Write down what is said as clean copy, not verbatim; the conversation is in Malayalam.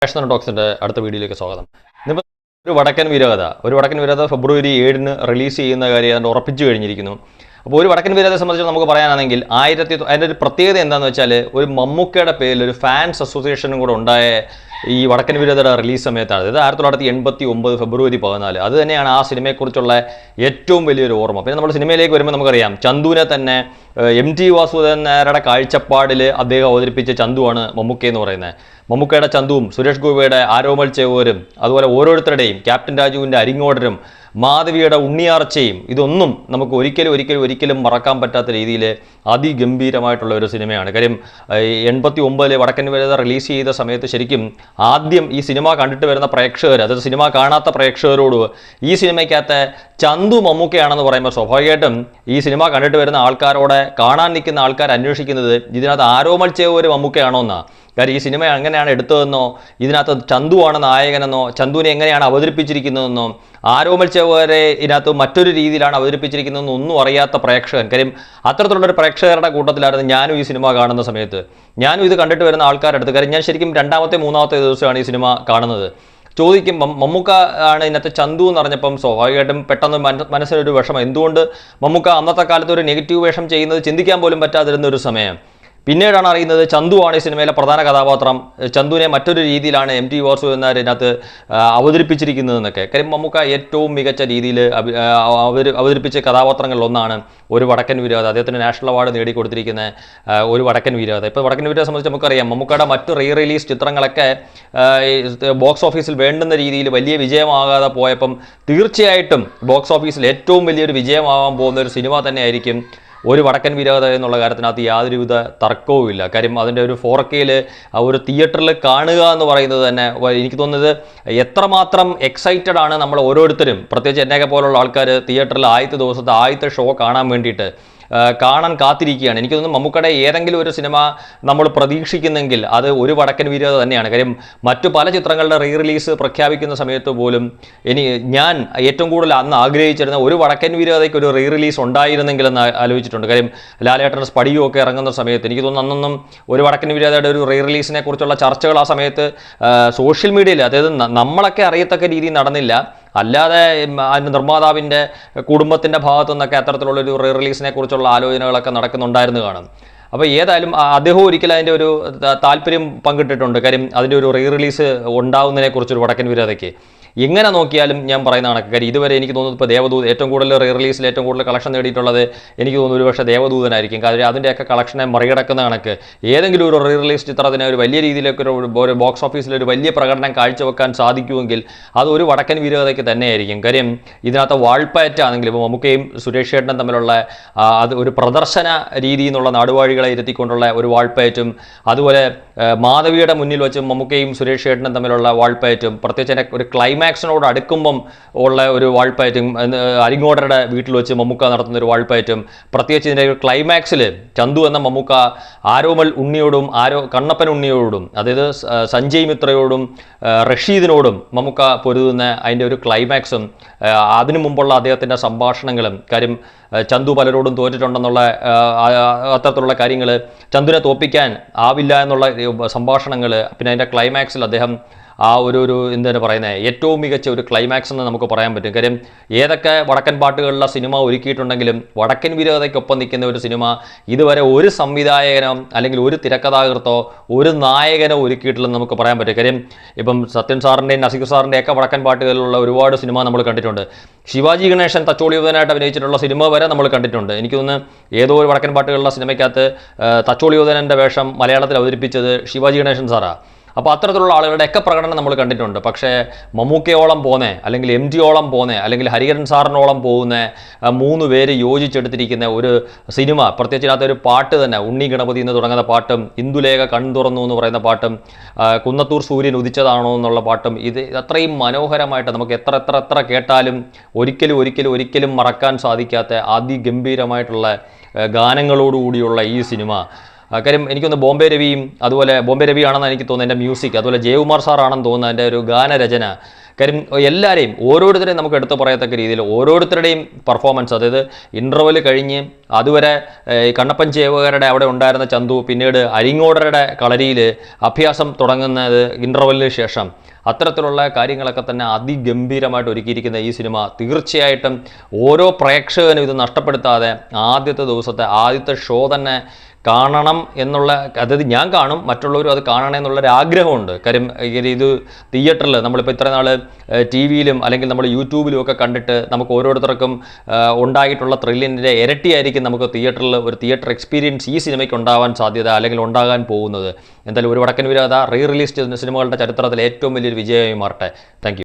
നാഷണൽ ടോക്സിൻ്റെ അടുത്ത വീഡിയോയിലേക്ക് സ്വാഗതം. ഇന്നിപ്പോൾ ഒരു വടക്കൻ വീരകഥ ഫെബ്രുവരി 7 റിലീസ് ചെയ്യുന്ന കാര്യം അതുകൊണ്ട് ഉറപ്പിച്ചു കഴിഞ്ഞിരിക്കുന്നു. അപ്പോൾ ഒരു വടക്കൻ വീരകഥയെ സംബന്ധിച്ച് നമുക്ക് പറയാനാണെങ്കിൽ അതിൻ്റെ ഒരു പ്രത്യേകത എന്താണെന്ന് വെച്ചാൽ ഒരു മമ്മൂക്കയുടെ പേരിൽ ഒരു ഫാൻസ് അസോസിയേഷനും കൂടെ ഉണ്ടായ ഈ വടക്കൻ വീരകഥയുടെ റിലീസ് സമയത്താണ്. ഇത് 1989 ഫെബ്രുവരി 14. അത് തന്നെയാണ് ആ സിനിമയെക്കുറിച്ചുള്ള ഏറ്റവും വലിയൊരു ഓർമ്മ. പിന്നെ നമ്മൾ സിനിമയിലേക്ക് വരുമ്പോൾ നമുക്കറിയാം ചന്തുവിനെ തന്നെ MT വാസുദേവൻ നായരുടെ കാഴ്ചപ്പാടിൽ അദ്ദേഹം അവതരിപ്പിച്ച ചന്തുവാണ് മമ്മൂക്ക എന്ന് പറയുന്നത്. മമ്മൂക്കയുടെ ചന്തുവും സുരേഷ് ഗോപിയുടെ ആരോമൽ ചേവൂരും അതുപോലെ ഓരോരുത്തരുടെയും ക്യാപ്റ്റൻ രാജുവിൻ്റെ അരിങ്ങോടരും മാധവിയുടെ ഉണ്ണിയാർച്ചയും ഇതൊന്നും നമുക്ക് ഒരിക്കലും മറക്കാൻ പറ്റാത്ത രീതിയിൽ അതിഗംഭീരമായിട്ടുള്ള ഒരു സിനിമയാണ്. കാര്യം 89 വടക്കൻ വീരകഥ റിലീസ് ചെയ്ത സമയത്ത് ശരിക്കും ആദ്യം ഈ സിനിമ കണ്ടിട്ട് വരുന്ന പ്രേക്ഷകർ, അതായത് സിനിമ കാണാത്ത പ്രേക്ഷകരോട് ഈ സിനിമയ്ക്കകത്ത് ചന്തു മമ്മൂക്കയാണെന്ന് പറയുമ്പോൾ സ്വാഭാവികമായിട്ടും ഈ സിനിമ കണ്ടിട്ട് വരുന്ന ആൾക്കാരോടെ കാണാൻ നിൽക്കുന്ന ആൾക്കാർ അന്വേഷിക്കുന്നത് ഇതിനകത്ത് ആരോമൽ ചേവൂര് മമ്മൂക്കയാണോ എന്നാണ്. കാര്യം ഈ സിനിമ എങ്ങനെയാണ് എടുത്തതെന്നോ, ഇതിനകത്ത് ചന്തുവാണ് നായകനെന്നോ, ചന്തുവിനെ എങ്ങനെയാണ് അവതരിപ്പിച്ചിരിക്കുന്നതെന്നോ, ആരോമൽ ചേവൂരെ ഇതിനകത്ത് മറ്റൊരു രീതിയിലാണ് അവതരിപ്പിച്ചിരിക്കുന്നതെന്നോ ഒന്നും അറിയാത്ത പ്രേക്ഷകൻ. കാര്യം അത്തരത്തിലുള്ളൊരു പ്രേക്ഷകരുടെ കൂട്ടത്തിലായിരുന്നു ഞാനും ഈ സിനിമ കാണുന്ന സമയത്ത്. ഞാനും ഇത് കണ്ടിട്ട് വരുന്ന ആൾക്കാരെടുത്ത്, കാര്യം ഞാൻ ശരിക്കും 2ാമത്തെ 3ാമത്തെ ദിവസമാണ് ഈ സിനിമ കാണുന്നത്. ചോദിക്കും മമ്മൂക്ക ആണ് ഇതിനകത്ത് ചന്തു എന്ന് പറഞ്ഞപ്പം സ്വാഭാവികമായിട്ടും പെട്ടെന്ന് മനസ്സിനൊരു വിഷമം. എന്തുകൊണ്ട് മമ്മൂക്ക അന്നത്തെ കാലത്ത് ഒരു നെഗറ്റീവ് വേഷം ചെയ്യുന്നത് ചിന്തിക്കാൻ പോലും പറ്റാതിരുന്ന ഒരു സമയം. പിന്നീടാണ് അറിയുന്നത് ചന്തുവാണ് ഈ സിനിമയിലെ പ്രധാന കഥാപാത്രം. ചന്തുവിനെ മറ്റൊരു രീതിയിലാണ് MT വാസുദേവൻ നായർ ഇതിനകത്ത് അവതരിപ്പിച്ചിരിക്കുന്നതെന്നൊക്കെ. കാര്യം മമ്മൂക്ക ഏറ്റവും മികച്ച രീതിയിൽ അവതരിപ്പിച്ച കഥാപാത്രങ്ങളിലൊന്നാണ് ഒരു വടക്കൻ വീരകഥ. അദ്ദേഹത്തിന് നാഷണൽ അവാർഡ് നേടിക്കൊടുത്തിരിക്കുന്ന ഒരു വടക്കൻ വീരകഥ. ഇപ്പോൾ വടക്കൻ വീരകഥയെ സംബന്ധിച്ച് നമുക്കറിയാം മമ്മൂക്കയുടെ മറ്റു റിലീസ് ചിത്രങ്ങളൊക്കെ ബോക്സ് ഓഫീസിൽ വേണ്ടുന്ന രീതിയിൽ വലിയ വിജയമാകാതെ പോയപ്പം തീർച്ചയായിട്ടും ബോക്സ് ഓഫീസിൽ ഏറ്റവും വലിയൊരു വിജയമാകാൻ പോകുന്ന ഒരു സിനിമ തന്നെയായിരിക്കും ഒരു വടക്കൻ വീരകഥ എന്നുള്ള കാര്യത്തിനകത്ത് യാതൊരുവിധ തർക്കവുമില്ല. കാര്യം അതിൻ്റെ ഒരു 4K ഒരു തിയേറ്ററിൽ കാണുക എന്ന് പറയുന്നത് തന്നെ എനിക്ക് തോന്നുന്നത് എത്രമാത്രം എക്സൈറ്റഡ് ആണ് നമ്മൾ ഓരോരുത്തരും, പ്രത്യേകിച്ച് എന്നെയൊക്കെ പോലുള്ള ആൾക്കാർ തിയേറ്ററിൽ ആദ്യത്തെ ഷോ കാണാൻ വേണ്ടിയിട്ട് കാണാൻ കാത്തിരിക്കുകയാണ്. എനിക്ക് തോന്നുന്നു മമ്മൂക്കയുടെ ഏതെങ്കിലും ഒരു സിനിമ നമ്മൾ പ്രതീക്ഷിക്കുന്നെങ്കിൽ അത് ഒരു വടക്കൻ വീരകഥ തന്നെയാണ്. കാര്യം മറ്റു പല ചിത്രങ്ങളുടെ റിലീസ് പ്രഖ്യാപിക്കുന്ന സമയത്ത് പോലും ഞാൻ ഏറ്റവും കൂടുതൽ അന്ന് ആഗ്രഹിച്ചിരുന്ന ഒരു വടക്കൻ വീരകഥയ്ക്ക് ഒരു റിലീസ് ഉണ്ടായിരുന്നെങ്കിലെന്ന് ആലോചിച്ചിട്ടുണ്ട്. കാര്യം ലാലേട്ടൻ്റെ സ്പടികയൊക്കെ ഇറങ്ങുന്ന സമയത്ത് എനിക്ക് തോന്നുന്നു അന്നൊന്നും ഒരു വടക്കൻ വീരകഥയുടെ ഒരു റിലീസിനെ കുറിച്ചുള്ള ചർച്ചകൾ ആ സമയത്ത് സോഷ്യൽ മീഡിയയിൽ, അതായത് നമ്മളൊക്കെ അറിയത്തക്ക രീതിയിൽ നടന്നില്ല. അല്ലാതെ അതിൻ്റെ നിർമ്മാതാവിൻ്റെ കുടുംബത്തിൻ്റെ ഭാഗത്തു നിന്നൊക്കെ അത്തരത്തിലുള്ളൊരു റിലീസിനെ കുറിച്ചുള്ള ആലോചനകളൊക്കെ നടക്കുന്നുണ്ടായിരുന്നു കാണും. അപ്പോൾ ഏതായാലും അദ്ദേഹം ഒരിക്കലും അതിൻ്റെ ഒരു താല്പര്യം പങ്കിട്ടിട്ടുണ്ട്. കാര്യം അതിൻ്റെ ഒരു റിലീസ് ഉണ്ടാവുന്നതിനെക്കുറിച്ചൊരു വടക്കൻ വീരകഥയ്ക്ക് എങ്ങനെ നോക്കിയാലും ഞാൻ പറയുന്ന കണക്ക്. കാര്യം ഇതുവരെ എനിക്ക് തോന്നുന്നു ഇപ്പോൾ ദേവദൂത് ഏറ്റവും കൂടുതൽ റിലീസിൽ ഏറ്റവും കൂടുതൽ കളക്ഷൻ നേടിയിട്ടുള്ളത് എനിക്ക് തോന്നുന്നു ഒരു പക്ഷേ ദേവദൂതനായിരിക്കും. കാര്യം അതിൻ്റെയൊക്കെ കളക്ഷനെ മറികടക്കുന്ന കണക്ക് ഏതെങ്കിലും ഒരു റിലീസ് ചിത്രത്തിന് ഒരു വലിയ രീതിയിലൊക്കെ ഒരു ബോക്സ് ഓഫീസിൽ ഒരു വലിയ പ്രകടനം കാഴ്ചവെക്കാൻ സാധിക്കുമെങ്കിൽ അത് ഒരു വടക്കൻ വീരകഥയ്ക്ക് തന്നെയായിരിക്കും. കാര്യം ഇതിനകത്ത് വാൾപ്പയറ്റാണെങ്കിൽ ഇപ്പോൾ മമ്മൂക്കയും സുരേഷ് ചേട്ടനും തമ്മിലുള്ള അത് ഒരു പ്രദർശന രീതി എന്നുള്ള നാടുവാഴികളെ ഇരുത്തിക്കൊണ്ടുള്ള ഒരു വാൾപ്പയറ്റും, അതുപോലെ മാധവിയുടെ മുന്നിൽ വെച്ച് മമ്മൂക്കയും സുരേഷ് ചേട്ടനും തമ്മിലുള്ള വാൾപ്പയറ്റും, പ്രത്യേകിച്ച് ഒരു ക്ലൈമാക്സിനോട് അടുക്കുമ്പം ഉള്ള ഒരു വാൾപ്പയറ്റും, അരിങ്ങോടരുടെ വീട്ടിൽ വെച്ച് മമ്മൂക്ക നടത്തുന്ന ഒരു വാൾപ്പയറ്റും, പ്രത്യേകിച്ച് ഇതിൻ്റെ ഒരു ക്ലൈമാക്സിൽ ചന്തു എന്ന മമ്മൂക്ക ആരോമൽ ഉണ്ണിയോടും കണ്ണപ്പൻ ഉണ്ണിയോടും, അതായത് സഞ്ജയ് മിത്രയോടും റഷീദിനോടും മമ്മൂക്ക പൊരുതുന്ന അതിൻ്റെ ഒരു ക്ലൈമാക്സും അതിനു മുമ്പുള്ള അദ്ദേഹത്തിൻ്റെ സംഭാഷണങ്ങളും, കാര്യം ചന്തു പലരോടും തോറ്റിട്ടുണ്ടെന്നുള്ള അത്തരത്തിലുള്ള കാര്യങ്ങൾ, ചന്തുവിനെ തോൽപ്പിക്കാൻ ആവില്ല എന്നുള്ള സംഭാഷണങ്ങൾ, പിന്നെ അതിൻ്റെ ക്ലൈമാക്സിൽ അദ്ദേഹം ആ ഒരു എന്താണ് പറയുന്നത് ഏറ്റവും മികച്ച ഒരു ക്ലൈമാക്സ് എന്ന് നമുക്ക് പറയാൻ പറ്റും. കാര്യം ഏതൊക്കെ വടക്കൻ പാട്ടുകളിലുള്ള സിനിമ ഒരുക്കിയിട്ടുണ്ടെങ്കിലും വടക്കൻ വീരകഥയ്ക്കൊപ്പം നിൽക്കുന്ന ഒരു സിനിമ ഇതുവരെ ഒരു സംവിധായകനോ അല്ലെങ്കിൽ ഒരു തിരക്കഥാകൃത്തോ ഒരു നായകനോ ഒരുക്കിയിട്ടില്ലെന്ന് നമുക്ക് പറയാൻ പറ്റും. കാര്യം ഇപ്പം സത്യൻ സാറിൻ്റെയും നസീർ സാറിൻ്റെയൊക്കെ വടക്കൻ പാട്ടുകളിലുള്ള ഒരുപാട് സിനിമ നമ്മൾ കണ്ടിട്ടുണ്ട്. ശിവാജി ഗണേശൻ തച്ചോളിയോധനായിട്ട് അഭിനയിച്ചിട്ടുള്ള സിനിമ വരെ നമ്മൾ കണ്ടിട്ടുണ്ട്. എനിക്ക് തോന്നുന്നു ഏതോ ഒരു വടക്കൻ പാട്ടുകളിലുള്ള സിനിമയ്ക്കകത്ത് തച്ചോളിയോധനൻ്റെ വേഷം മലയാളത്തിൽ അവതരിപ്പിച്ചത് ശിവാജി ഗണേശൻ സാറാണ്. അപ്പോൾ അത്തരത്തിലുള്ള ആളുകളുടെയൊക്കെ പ്രകടനം നമ്മൾ കണ്ടിട്ടുണ്ട്. പക്ഷേ മമ്മൂക്കയോളം പോന്നെ, അല്ലെങ്കിൽ MTയോളം പോന്നെ, അല്ലെങ്കിൽ ഹരിഹരൻ സാറിനോളം പോകുന്ന 3 പേര് യോജിച്ചെടുത്തിരിക്കുന്ന ഒരു സിനിമ, പ്രത്യേകിച്ച് ഇതിനകത്ത് ഒരു പാട്ട് തന്നെ, ഉണ്ണി ഗണപതി എന്ന് തുടങ്ങുന്ന പാട്ടും, ഇന്ദുലേഖ കണ്ണു തുറന്നു എന്ന് പറയുന്ന പാട്ടും, കുന്നത്തൂർ സൂര്യൻ ഉദിച്ചതാണോ എന്നുള്ള പാട്ടും, ഇത് അത്രയും മനോഹരമായിട്ട് നമുക്ക് എത്ര കേട്ടാലും ഒരിക്കലും മറക്കാൻ സാധിക്കാത്ത അതിഗംഭീരമായിട്ടുള്ള ഗാനങ്ങളോടുകൂടിയുള്ള ഈ സിനിമ. കാര്യം എനിക്കൊന്ന് ബോംബെ രവിയും, അതുപോലെ ബോംബെ രവി ആണെന്ന് എനിക്ക് തോന്നുന്നത് എൻ്റെ മ്യൂസിക്, അതുപോലെ ജയകുമാർ സാറാണെന്ന് തോന്നുന്നത് എൻ്റെ ഒരു ഗാനരചന. കാര്യം എല്ലാവരെയും ഓരോരുത്തരെയും നമുക്ക് എടുത്തു പറയത്തക്ക രീതിയിൽ ഓരോരുത്തരുടെയും പെർഫോമൻസ്, അതായത് ഇൻ്റർവെൽ കഴിഞ്ഞ് അതുവരെ കണ്ണപ്പൻ ചേവകരുടെ അവിടെ ഉണ്ടായിരുന്ന ചന്തു പിന്നീട് അരിങ്ങോടരുടെ കളരിയിൽ അഭ്യാസം തുടങ്ങുന്നത് ഇൻ്റർവെല്ലിന് ശേഷം, അത്തരത്തിലുള്ള കാര്യങ്ങളൊക്കെ തന്നെ അതിഗംഭീരമായിട്ട് ഒരുക്കിയിരിക്കുന്ന ഈ സിനിമ തീർച്ചയായിട്ടും ഓരോ പ്രേക്ഷകനും ഇത് നഷ്ടപ്പെടുത്താതെ ആദ്യത്തെ ദിവസത്തെ ആദ്യത്തെ ഷോ തന്നെ കാണണം എന്നുള്ള, അതായത് ഞാൻ കാണും, മറ്റുള്ളവരും അത് കാണണം എന്നുള്ളൊരു ആഗ്രഹമുണ്ട്. കാര്യം ഇത് തിയേറ്ററിൽ നമ്മളിപ്പോൾ ഇത്ര നാൾ ടി വിയിലും അല്ലെങ്കിൽ നമ്മൾ യൂട്യൂബിലും ഒക്കെ കണ്ടിട്ട് നമുക്ക് ഓരോരുത്തർക്കും ഉണ്ടായിട്ടുള്ള ത്രില്ലിൻ്റെ ഇരട്ടിയായിരിക്കും നമുക്ക് തിയേറ്ററിൽ ഒരു തിയേറ്റർ എക്സ്പീരിയൻസ് ഈ സിനിമയ്ക്ക് ഉണ്ടാവാൻ സാധ്യത അല്ലെങ്കിൽ ഉണ്ടാകാൻ പോകുന്നത്. എന്തായാലും ഒരു വടക്കൻ വീരഗാഥ റീ റിലീസ് ചെയ്യുന്ന സിനിമകളുടെ ചരിത്രത്തിൽ ഏറ്റവും വലിയൊരു വിജയമായി മാറട്ടെ. Thank you.